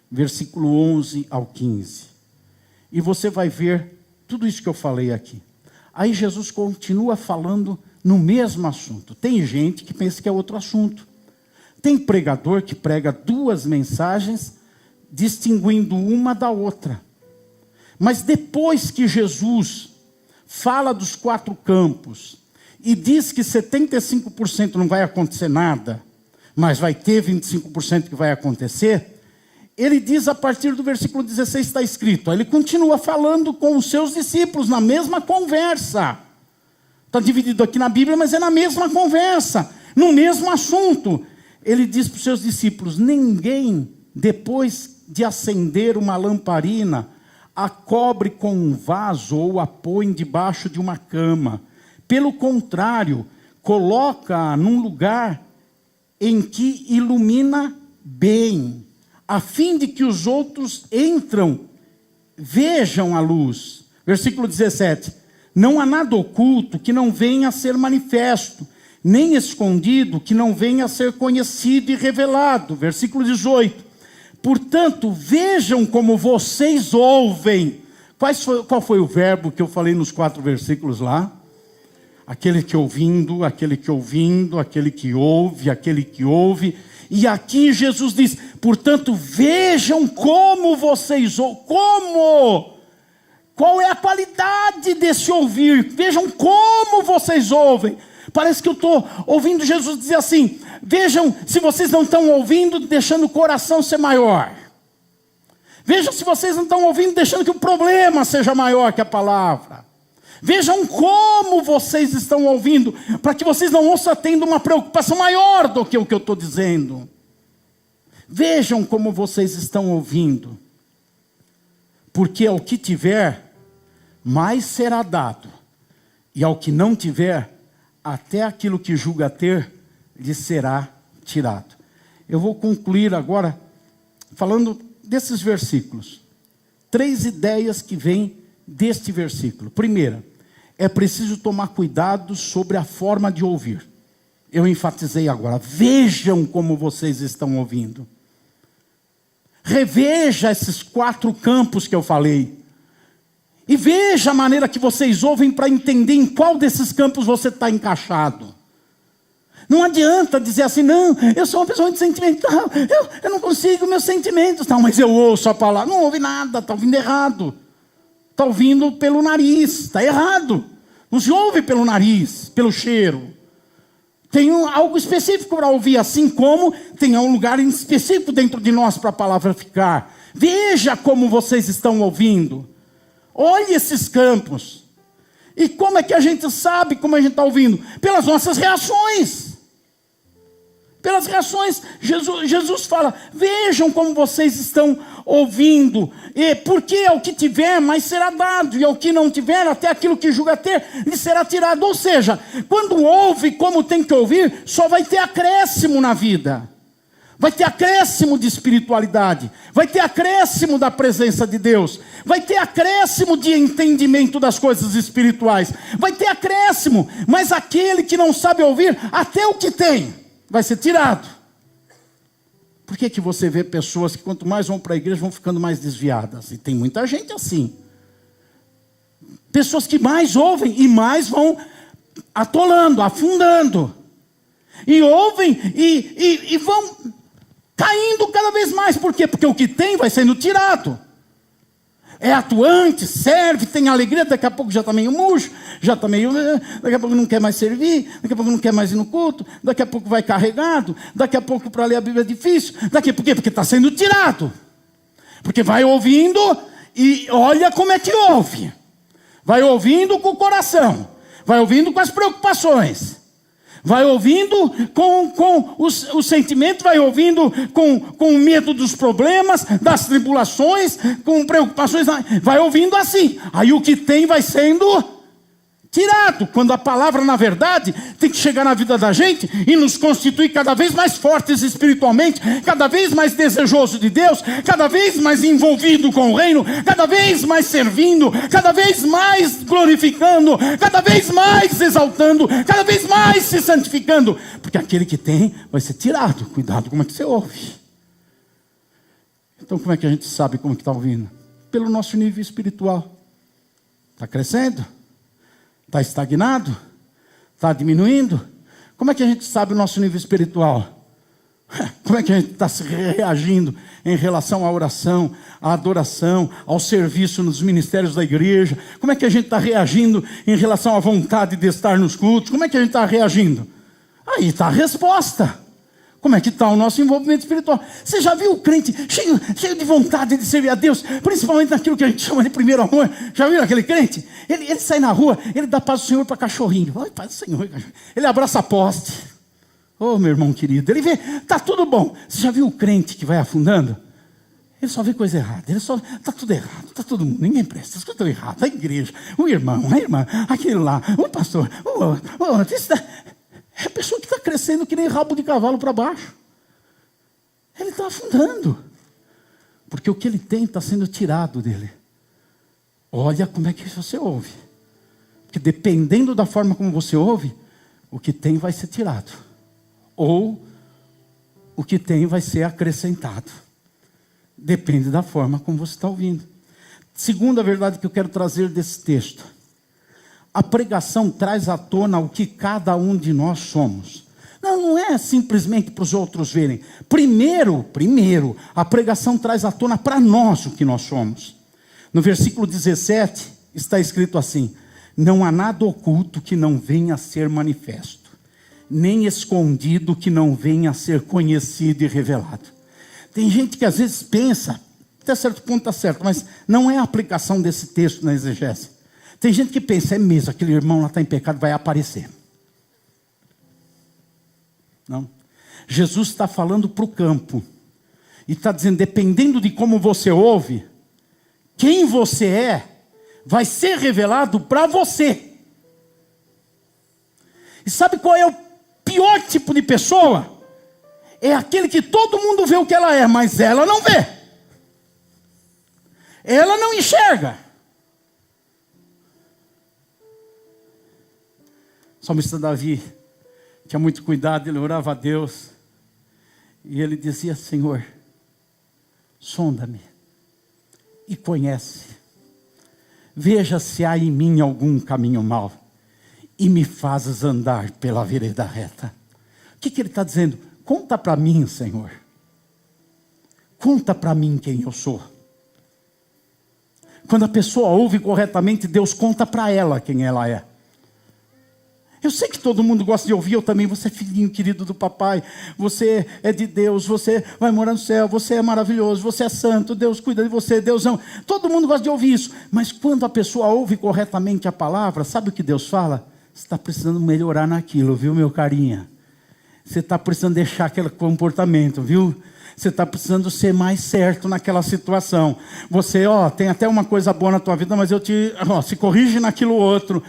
versículo 11 ao 15. E você vai ver tudo isso que eu falei aqui. Aí Jesus continua falando no mesmo assunto. Tem gente que pensa que é outro assunto. Tem pregador que prega duas mensagens, distinguindo uma da outra. Mas depois que Jesus fala dos 4 campos e diz que 75% não vai acontecer nada, mas vai ter 25% que vai acontecer, ele diz a partir do versículo 16, está escrito, ele continua falando com os seus discípulos na mesma conversa. Está dividido aqui na Bíblia, mas é na mesma conversa, no mesmo assunto. Ele diz para os seus discípulos, ninguém, depois de acender uma lamparina, a cobre com um vaso ou a põe debaixo de uma cama. Pelo contrário, coloca-a num lugar em que ilumina bem, a fim de que os outros vejam a luz. Versículo 17. Não há nada oculto que não venha a ser manifesto, nem escondido que não venha a ser conhecido e revelado. Versículo 18. Portanto, vejam como vocês ouvem. Qual foi o verbo que eu falei nos 4 versículos lá? Aquele que ouvindo, aquele que ouvindo, aquele que ouve, aquele que ouve. E aqui Jesus diz, portanto, vejam como vocês ouvem. Como? Qual é a qualidade desse ouvir? Vejam como vocês ouvem. Parece que eu estou ouvindo Jesus dizer assim, vejam se vocês não estão ouvindo, deixando o coração ser maior. Vejam se vocês não estão ouvindo, deixando que o problema seja maior que a palavra. Vejam como vocês estão ouvindo, para que vocês não ouçam tendo uma preocupação maior do que o que eu estou dizendo. Vejam como vocês estão ouvindo. Porque ao que tiver, mais será dado. E ao que não tiver, até aquilo que julga ter, lhe será tirado. Eu vou concluir agora, falando desses versículos. 3 ideias que vêm deste versículo. Primeira, é preciso tomar cuidado sobre a forma de ouvir. Eu enfatizei agora, vejam como vocês estão ouvindo. Reveja esses 4 campos que eu falei. E veja a maneira que vocês ouvem para entender em qual desses campos você está encaixado. Não adianta dizer assim, não, eu sou uma pessoa de sentimental, eu não consigo meus sentimentos. Não, mas eu ouço a palavra. Não ouve nada, está ouvindo errado. Está ouvindo pelo nariz, está errado. Não se ouve pelo nariz, pelo cheiro. Tem algo específico para ouvir, assim como tem um lugar específico dentro de nós para a palavra ficar. Veja como vocês estão ouvindo. Olhe esses campos. E como é que a gente sabe como a gente está ouvindo? Pelas nossas reações. Pelas reações. Jesus fala, vejam como vocês estão ouvindo. E porque ao que tiver, mais será dado. E ao que não tiver, até aquilo que julga ter, lhe será tirado. Ou seja, quando ouve como tem que ouvir, só vai ter acréscimo na vida. Vai ter acréscimo de espiritualidade. Vai ter acréscimo da presença de Deus. Vai ter acréscimo de entendimento das coisas espirituais. Vai ter acréscimo. Mas aquele que não sabe ouvir, até o que tem, vai ser tirado. Por que você vê pessoas que quanto mais vão para a igreja, vão ficando mais desviadas? E tem muita gente assim. Pessoas que mais ouvem e mais vão atolando, afundando. E ouvem e vão caindo cada vez mais. Por quê? Porque o que tem vai sendo tirado. É atuante, serve, tem alegria, daqui a pouco já está meio murcho, já está meio... Daqui a pouco não quer mais servir, daqui a pouco não quer mais ir no culto, daqui a pouco vai carregado, daqui a pouco para ler a Bíblia é difícil. Por quê? Porque está sendo tirado. Porque vai ouvindo e olha como é que ouve. Vai ouvindo com o coração, vai ouvindo com as preocupações. Vai ouvindo com o sentimento, vai ouvindo com o medo dos problemas, das tribulações, com preocupações. Vai ouvindo assim. Aí o que tem vai sendo tirado. Quando a palavra, na verdade, tem que chegar na vida da gente e nos constituir cada vez mais fortes espiritualmente, cada vez mais desejoso de Deus, cada vez mais envolvido com o reino, cada vez mais servindo, cada vez mais glorificando, cada vez mais exaltando, cada vez mais se santificando. Porque aquele que tem vai ser tirado. Cuidado como é que você ouve. Então como é que a gente sabe como é que está ouvindo? Pelo nosso nível espiritual. Está crescendo? Está estagnado? Está diminuindo? Como é que a gente sabe o nosso nível espiritual? Como é que a gente está se reagindo em relação à oração, à adoração, ao serviço nos ministérios da igreja? Como é que a gente está reagindo em relação à vontade de estar nos cultos? Como é que a gente está reagindo? Aí está a resposta. Como é que está o nosso envolvimento espiritual? Você já viu o crente cheio de vontade de servir a Deus? Principalmente naquilo que a gente chama de primeiro amor. Já viu aquele crente? Ele sai na rua, ele dá paz do Senhor para cachorrinho. Oi, paz do Senhor. Ele abraça poste. Oh, meu irmão querido. Ele vê, está tudo bom. Você já viu o crente que vai afundando? Ele só vê coisa errada. Está tudo errado. Está todo mundo. Ninguém presta. Está tudo errado. A igreja, o irmão, a irmã, aquele lá, o pastor, o outro. É a pessoa que está crescendo que nem rabo de cavalo para baixo. Ele está afundando. Porque o que ele tem está sendo tirado dele. Olha como é que você ouve. Porque dependendo da forma como você ouve, o que tem vai ser tirado. Ou o que tem vai ser acrescentado. Depende da forma como você está ouvindo. Segunda verdade que eu quero trazer desse texto. A pregação traz à tona o que cada um de nós somos. Não é simplesmente para os outros verem. Primeiro, a pregação traz à tona para nós o que nós somos. No versículo 17 está escrito assim: não há nada oculto que não venha a ser manifesto, nem escondido que não venha a ser conhecido e revelado. Tem gente que às vezes pensa, até certo ponto está certo, mas não é a aplicação desse texto na exegese. Tem gente que pensa, é mesmo, aquele irmão lá está em pecado, vai aparecer. Não. Jesus está falando para o campo. E está dizendo, dependendo de como você ouve, quem você é, vai ser revelado para você. E sabe qual é o pior tipo de pessoa? É aquele que todo mundo vê o que ela é, mas ela não vê. Ela não enxerga. O salmista Davi tinha muito cuidado, ele orava a Deus. E ele dizia, Senhor, sonda-me e conhece. Veja se há em mim algum caminho mau e me fazes andar pela vereda reta. O que ele está dizendo? Conta para mim, Senhor. Conta para mim quem eu sou. Quando a pessoa ouve corretamente, Deus conta para ela quem ela é. Eu sei que todo mundo gosta de ouvir, eu também. Você é filhinho querido do papai, você é de Deus, você vai morar no céu, você é maravilhoso, você é santo, Deus cuida de você, Deus ama. Todo mundo gosta de ouvir isso. Mas quando a pessoa ouve corretamente a palavra, sabe o que Deus fala? Você está precisando melhorar naquilo, viu, meu carinha? Você está precisando deixar aquele comportamento, viu? Você está precisando ser mais certo naquela situação. Você, tem até uma coisa boa na tua vida, mas se corrige naquilo outro.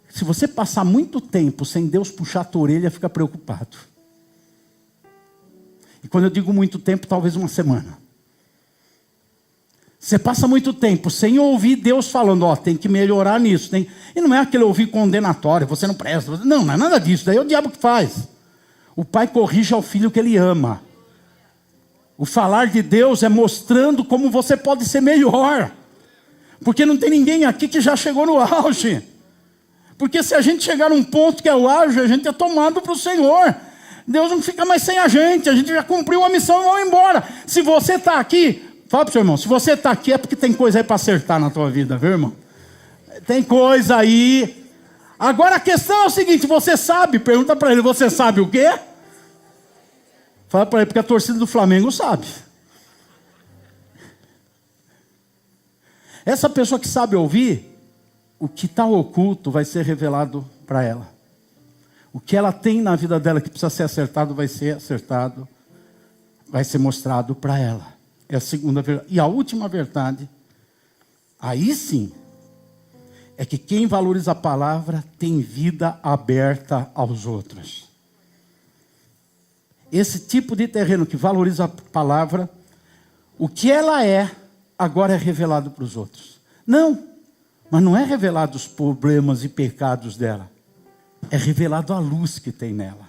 Se você passar muito tempo sem Deus puxar a tua orelha, fica preocupado. E quando eu digo muito tempo, talvez uma semana. Você passa muito tempo sem ouvir Deus falando, tem que melhorar nisso. E não é aquele ouvir condenatório, você não presta. Não é nada disso, daí é o diabo que faz. O pai corrige ao filho que ele ama. O falar de Deus é mostrando como você pode ser melhor. Porque não tem ninguém aqui que já chegou no auge. Porque se a gente chegar num ponto que é o auge, a gente é tomado para o Senhor. Deus não fica mais sem a gente já cumpriu a missão e vai embora. Se você está aqui, fala para o seu irmão, se você está aqui é porque tem coisa aí para acertar na tua vida, viu, irmão? Tem coisa aí. Agora a questão é o seguinte, você sabe, pergunta para ele, você sabe o quê? Fala para ele, porque a torcida do Flamengo sabe. Essa pessoa que sabe ouvir, o que está oculto vai ser revelado para ela. O que ela tem na vida dela que precisa ser acertado, vai ser acertado, vai ser mostrado para ela. É a segunda verdade. E a última verdade, aí sim, é que quem valoriza a palavra tem vida aberta aos outros. Esse tipo de terreno que valoriza a palavra, o que ela é, agora é revelado para os outros. Mas não é revelado os problemas e pecados dela. É revelado a luz que tem nela.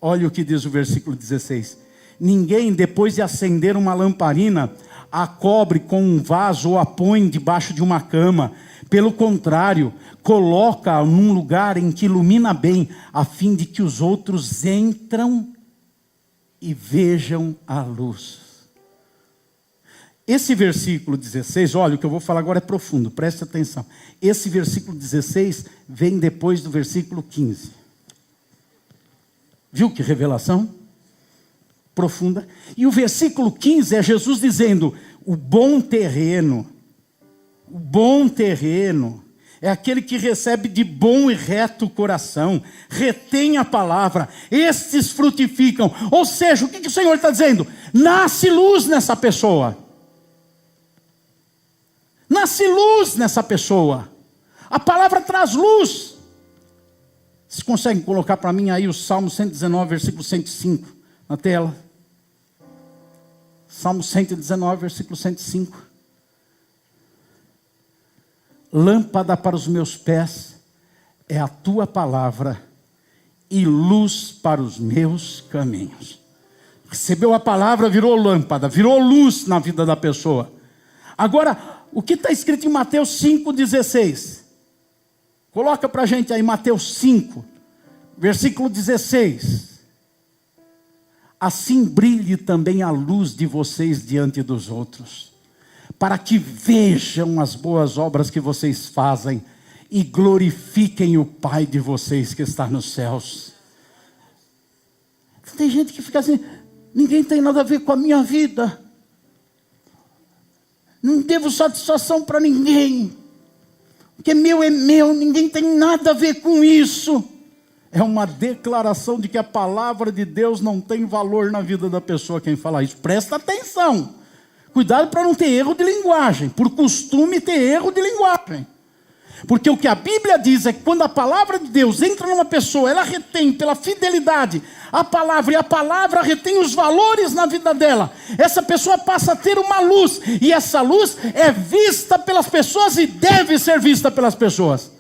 Olha o que diz o versículo 16. Ninguém, depois de acender uma lamparina, a cobre com um vaso ou a põe debaixo de uma cama. Pelo contrário, coloca num lugar em que ilumina bem, a fim de que os outros entram e vejam a luz. Esse versículo 16, olha, o que eu vou falar agora é profundo, preste atenção. Esse versículo 16 vem depois do versículo 15. Viu que revelação? Profunda. E o versículo 15 é Jesus dizendo, o bom terreno é aquele que recebe de bom e reto coração, retém a palavra, estes frutificam. Ou seja, o que o Senhor está dizendo? Nasce luz nessa pessoa. Nasce luz nessa pessoa. A palavra traz luz. Vocês conseguem colocar para mim aí o Salmo 119, versículo 105 na tela? Salmo 119, versículo 105. Lâmpada para os meus pés é a tua palavra e luz para os meus caminhos. Recebeu a palavra, virou lâmpada, virou luz na vida da pessoa. Agora, o que está escrito em Mateus 5,16? Coloca para a gente aí Mateus 5, versículo 16. Assim brilhe também a luz de vocês diante dos outros, para que vejam as boas obras que vocês fazem e glorifiquem o Pai de vocês que está nos céus. Tem gente que fica assim, ninguém tem nada a ver com a minha vida. Não devo satisfação para ninguém. Porque meu é meu, ninguém tem nada a ver com isso. É uma declaração de que a palavra de Deus não tem valor na vida da pessoa quem fala isso. Presta atenção. Cuidado para não ter erro de linguagem. Por costume ter erro de linguagem. Porque o que a Bíblia diz é que quando a palavra de Deus entra numa pessoa, ela retém pela fidelidade a palavra, e a palavra retém os valores na vida dela. Essa pessoa passa a ter uma luz, e essa luz é vista pelas pessoas e deve ser vista pelas pessoas.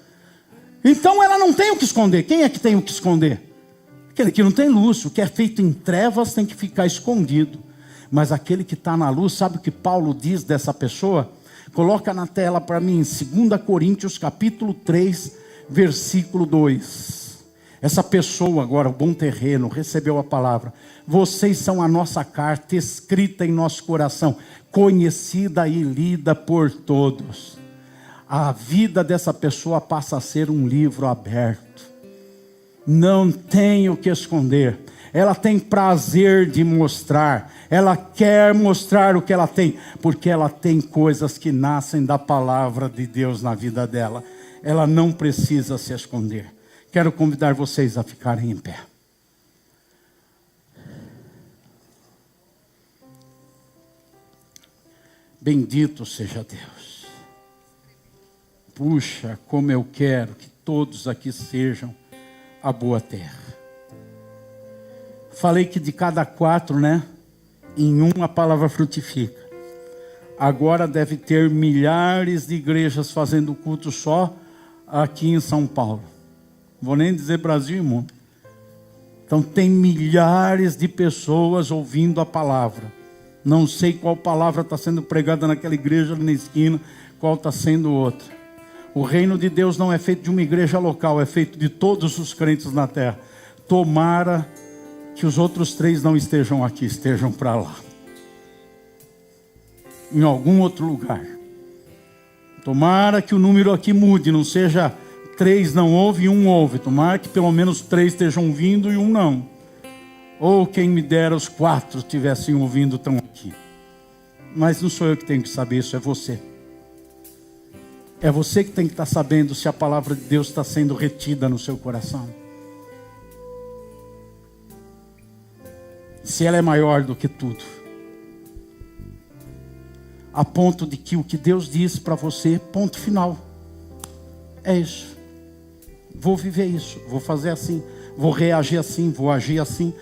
Então ela não tem o que esconder. Quem é que tem o que esconder? Aquele que não tem luz. O que é feito em trevas tem que ficar escondido. Mas aquele que está na luz, sabe o que Paulo diz dessa pessoa? Coloca na tela para mim, 2 Coríntios capítulo 3, versículo 2. Essa pessoa agora, o bom terreno, recebeu a palavra. Vocês são a nossa carta, escrita em nosso coração, conhecida e lida por todos. A vida dessa pessoa passa a ser um livro aberto. não tem o que esconder. Ela tem prazer de mostrar. Ela quer mostrar o que ela tem, porque ela tem coisas que nascem da palavra de Deus na vida dela. Ela não precisa se esconder. Quero convidar vocês a ficarem em pé. Bendito seja Deus. Puxa, como eu quero que todos aqui sejam a boa terra. Falei que de cada 4, em uma palavra frutifica. Agora deve ter milhares de igrejas fazendo culto só aqui em São Paulo. Vou nem dizer Brasil e mundo. Então tem milhares de pessoas ouvindo a palavra. Não sei qual palavra está sendo pregada naquela igreja ali na esquina, qual está sendo outra. O reino de Deus não é feito de uma igreja local, é feito de todos os crentes na terra. Tomara que os outros 3 não estejam aqui, estejam para lá. Em algum outro lugar. Tomara que o número aqui mude, não seja 3 não ouve e 1 ouve. Tomara que pelo menos 3 estejam ouvindo e 1 não. Ou quem me dera os 4 estivessem ouvindo estão aqui. Mas não sou eu que tenho que saber isso, é você. É você que tem que estar sabendo se a palavra de Deus está sendo retida no seu coração. Se ela é maior do que tudo. A ponto de que o que Deus diz para você, ponto final. É isso. Vou viver isso, vou fazer assim, vou reagir assim, vou agir assim.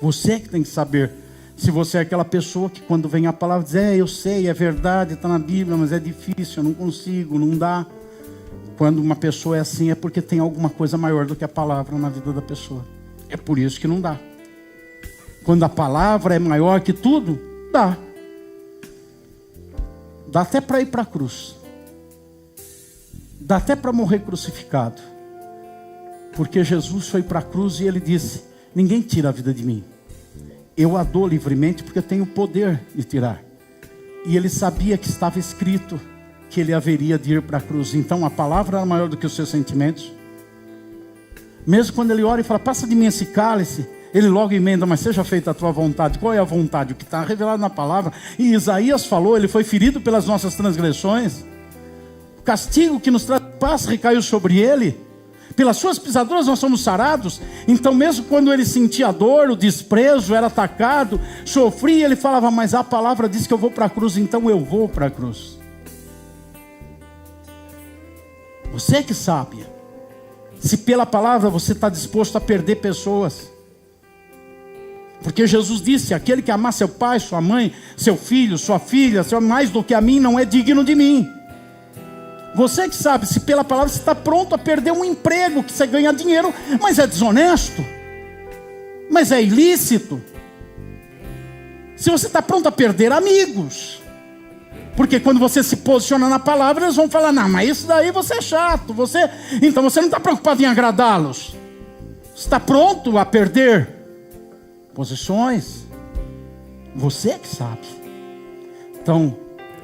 Você que tem que saber se você é aquela pessoa que quando vem a palavra diz, eu sei, é verdade, está na Bíblia, mas é difícil, eu não consigo, não dá. Quando uma pessoa é assim, é porque tem alguma coisa maior do que a palavra na vida da pessoa. É por isso que não dá. Quando a palavra é maior que tudo, dá. Dá até para ir para a cruz. Dá até para morrer crucificado. Porque Jesus foi para a cruz e ele disse, ninguém tira a vida de mim. Eu a dou livremente porque eu tenho o poder de tirar. E ele sabia que estava escrito que ele haveria de ir para a cruz. Então a palavra era maior do que os seus sentimentos. Mesmo quando ele ora e fala, passa de mim esse cálice, ele logo emenda, mas seja feita a tua vontade. Qual é a vontade? O que está revelado na palavra. E Isaías falou, ele foi ferido pelas nossas transgressões. O castigo que nos traz paz recaiu sobre ele. Pelas suas pisaduras nós somos sarados. Então mesmo quando ele sentia dor, o desprezo, era atacado, sofria, ele falava, mas a palavra diz que eu vou para a cruz, então eu vou para a cruz. Você que sabe se pela palavra você está disposto a perder pessoas. Porque Jesus disse, aquele que amar seu pai, sua mãe, seu filho, sua filha, mais do que a mim, não é digno de mim. Você que sabe se pela palavra você está pronto a perder um emprego, que você ganha dinheiro, mas é desonesto, mas é ilícito. Se você está pronto a perder amigos, porque quando você se posiciona na palavra, eles vão falar, não, mas isso daí você é chato, então você não está preocupado em agradá-los. Você está pronto a perder posições. Você que sabe. Então,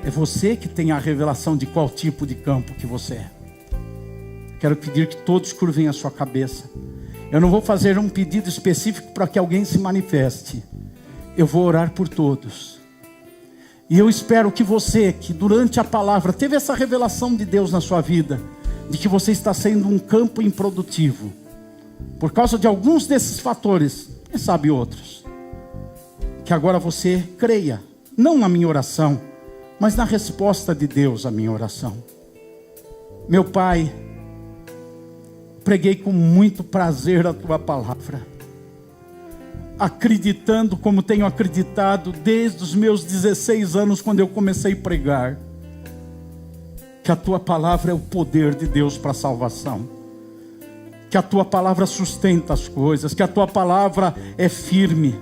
é você que tem a revelação de qual tipo de campo que você é. Quero pedir que todos curvem a sua cabeça. Eu não vou fazer um pedido específico para que alguém se manifeste. Eu vou orar por todos. E eu espero que você, que durante a palavra teve essa revelação de Deus na sua vida, de que você está sendo um campo improdutivo, por causa de alguns desses fatores, quem sabe outros, que agora você creia, não na minha oração, mas na resposta de Deus à minha oração. Meu Pai, preguei com muito prazer a Tua palavra, acreditando como tenho acreditado desde os meus 16 anos, quando eu comecei a pregar, que a Tua palavra é o poder de Deus para a salvação, que a Tua palavra sustenta as coisas, que a Tua palavra é firme,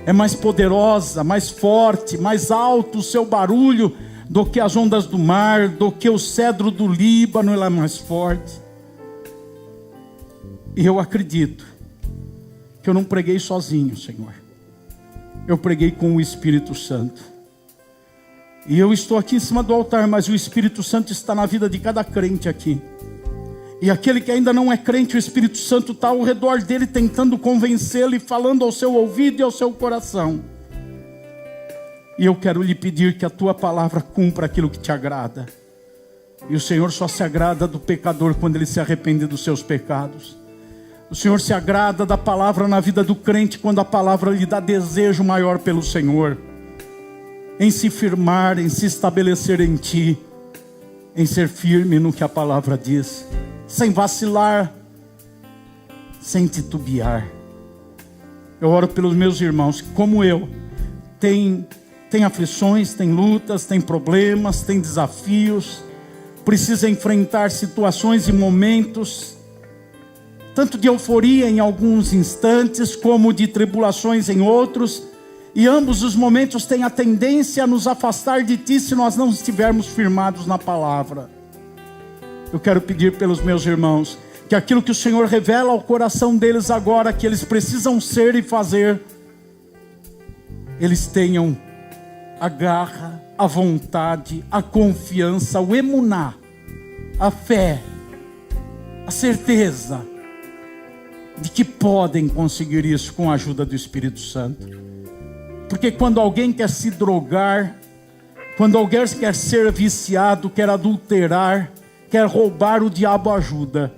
é mais poderosa, mais forte, mais alto o seu barulho do que as ondas do mar, do que o cedro do Líbano, ela é mais forte. E eu acredito que eu não preguei sozinho, Senhor. Eu preguei com o Espírito Santo. E eu estou aqui em cima do altar, mas o Espírito Santo está na vida de cada crente aqui. E aquele que ainda não é crente, o Espírito Santo está ao redor dele, tentando convencê-lo e falando ao seu ouvido e ao seu coração. E eu quero lhe pedir que a tua palavra cumpra aquilo que te agrada. E o Senhor só se agrada do pecador quando ele se arrepende dos seus pecados. O Senhor se agrada da palavra na vida do crente quando a palavra lhe dá desejo maior pelo Senhor, em se firmar, em se estabelecer em ti, em ser firme no que a palavra diz, sem vacilar, sem titubear. Eu oro pelos meus irmãos que, como eu, tem aflições, tem lutas, tem problemas, tem desafios, precisa enfrentar situações e momentos, tanto de euforia em alguns instantes, como de tribulações em outros, e ambos os momentos têm a tendência a nos afastar de ti se nós não estivermos firmados na palavra. Eu quero pedir pelos meus irmãos, que aquilo que o Senhor revela ao coração deles agora, que eles precisam ser e fazer, eles tenham a garra, a vontade, a confiança, o emuná, a fé, a certeza de que podem conseguir isso com a ajuda do Espírito Santo. Porque quando alguém quer se drogar, quando alguém quer ser viciado, quer adulterar, quer roubar, o diabo ajuda.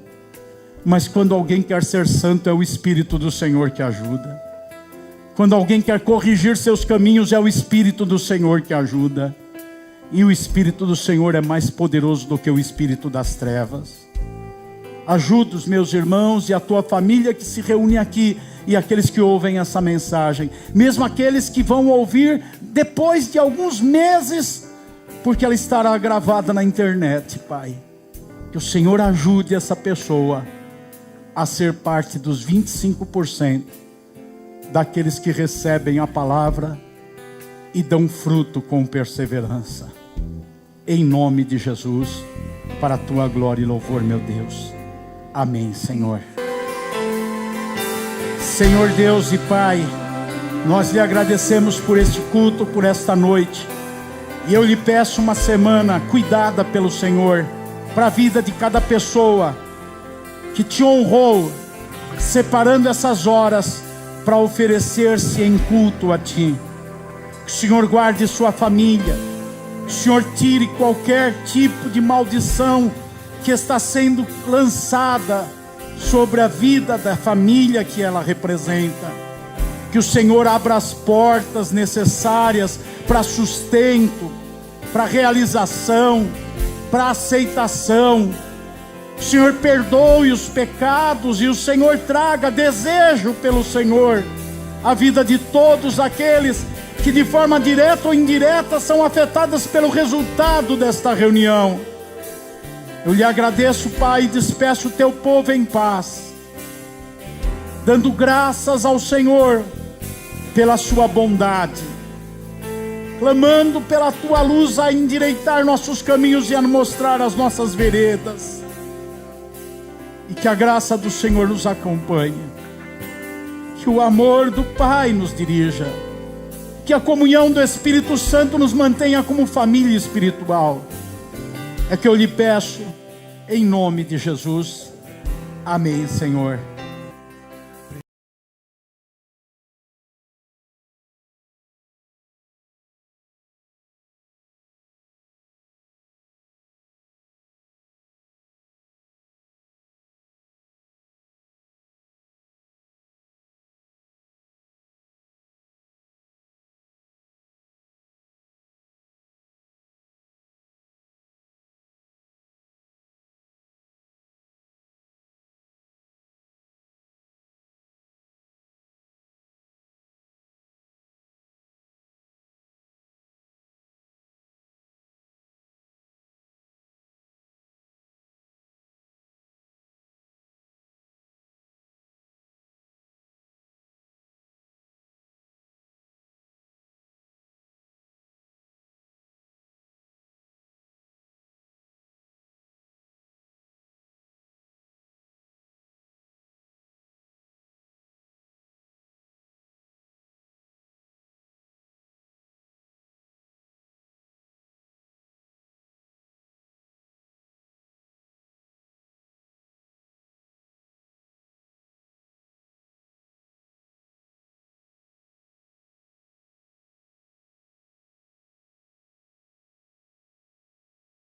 Mas quando alguém quer ser santo, é o Espírito do Senhor que ajuda. Quando alguém quer corrigir seus caminhos, é o Espírito do Senhor que ajuda. E o Espírito do Senhor é mais poderoso do que o espírito das trevas. Ajuda os meus irmãos e a tua família que se reúne aqui, e aqueles que ouvem essa mensagem, mesmo aqueles que vão ouvir depois de alguns meses, porque ela estará gravada na internet, Pai. Que o Senhor ajude essa pessoa a ser parte dos 25% daqueles que recebem a palavra e dão fruto com perseverança. Em nome de Jesus, para a tua glória e louvor, meu Deus. Amém, Senhor. Senhor Deus e Pai, nós lhe agradecemos por este culto, por esta noite. E eu lhe peço uma semana cuidada pelo Senhor, para a vida de cada pessoa que te honrou, separando essas horas para oferecer-se em culto a ti. Que o Senhor guarde sua família, que o Senhor tire qualquer tipo de maldição que está sendo lançada sobre a vida da família que ela representa. Que o Senhor abra as portas necessárias para sustento, para realização, para aceitação. O Senhor perdoe os pecados e o Senhor traga desejo pelo Senhor a vida de todos aqueles que de forma direta ou indireta são afetados pelo resultado desta reunião. Eu lhe agradeço, Pai, e despeço o teu povo em paz, dando graças ao Senhor pela sua bondade, clamando pela tua luz a endireitar nossos caminhos e a mostrar as nossas veredas, e que a graça do Senhor nos acompanhe, que o amor do Pai nos dirija, que a comunhão do Espírito Santo nos mantenha como família espiritual. É que eu lhe peço, em nome de Jesus. Amém, Senhor.